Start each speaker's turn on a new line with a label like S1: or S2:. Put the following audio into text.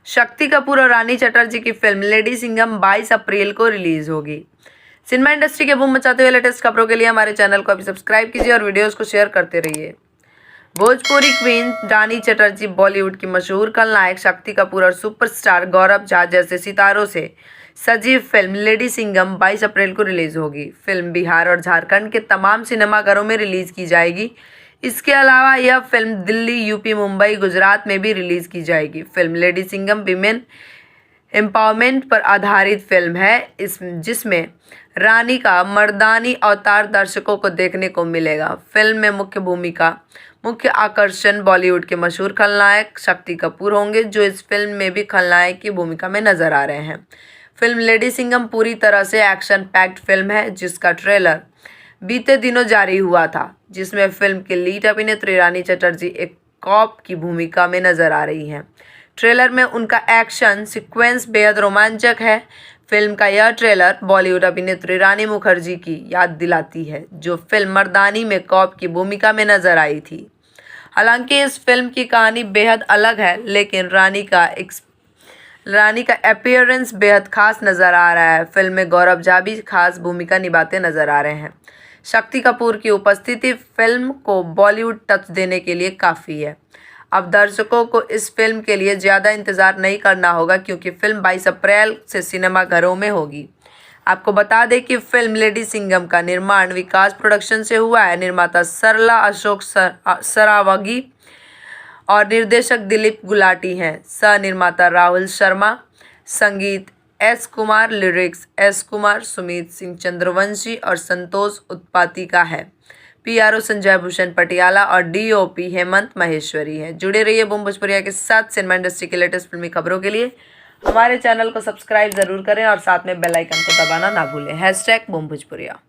S1: शक्ति कपूर और रानी चटर्जी की film lady Singham 22 अप्रैल को रिलीज होगी। सिनेमा इंडस्ट्री के बूम मचाते हुए लेटेस्ट खबरों के लिए हमारे चैनल को अभी सब्सक्राइब कीजिए और वीडियोस को शेयर करते रहिए। भोजपुरी क्वीन रानी चटर्जी, बॉलीवुड की मशहूर खलनायक शक्ति कपूर और सुपरस्टार गौरव झा जैसे सितारों से सजी फिल्म लेडी सिंघम 22 अप्रैल को रिलीज होगी। फिल्म बिहार और झारखंड के तमाम सिनेमाघरों में रिलीज की जाएगी। इसके अलावा यह फिल्म दिल्ली, यूपी, मुंबई, गुजरात में भी रिलीज की जाएगी। Film lady Singham women empowerment पर आधारित फिल्म है, जिसमें रानी का मर्दानी अवतार दर्शकों को देखने को मिलेगा। फिल्म में मुख्य आकर्षण बॉलीवुड के मशहूर खलनायक शक्ति कपूर होंगे, जो इस फिल्म में भी खलनायक की भूमिका में नजर आ रहे हैं। फिल्म लेडी सिंघम पूरी तरह से एक्शन पैक्ड फिल्म है, जिसका ट्रेलर बीते दिनों जारी हुआ था, जिसमें फिल्म की लीड अभिनेत्री रानी चटर्जी एक कॉप की भूमिका में नजर आ रही हैं। ट्रेलर में उनका एक्शन सीक्वेंस बेहद रोमांचक है। फिल्म का यह ट्रेलर बॉलीवुड अभिनेत्री रानी मुखर्जी की याद दिलाती है, जो फिल्म मर्दानी में कॉप की भूमिका में नजर आई थी। हालांकि इस फिल्म की कहानी बेहद अलग है, लेकिन रानी का अपीयरेंस बेहद खास नजर आ रहा है। फिल्म में गौरव झा भी खास भूमिका निभाते नजर आ रहे हैं। शक्ति कपूर की उपस्थिति फिल्म को बॉलीवुड टच देने के लिए काफ़ी है। अब दर्शकों को इस फिल्म के लिए ज़्यादा इंतज़ार नहीं करना होगा, क्योंकि फिल्म 22 अप्रैल से सिनेमाघरों में होगी। आपको बता दें कि फिल्म लेडी सिंघम का निर्माण विकास प्रोडक्शन से हुआ है। निर्माता सरला अशोक सरावगी और निर्देशक दिलीप गुलाटी हैं। सह निर्माता राहुल शर्मा, संगीत S Kumar, lyrics S Kumar, Sumit Singh Chandravanshi और संतोष उत्पाती का है। पीआरओ संजय भूषण पटियाला और डीओपी हेमंत महेश्वरी है। जुड़े रहिए बूम भोजपुरिया के साथ। सिनेमा इंडस्ट्री की लेटेस्ट फिल्मी खबरों के लिए हमारे चैनल को सब्सक्राइब जरूर करें और साथ में बेल आइकन को दबाना ना भूलें। #बूम भोजपुरिया।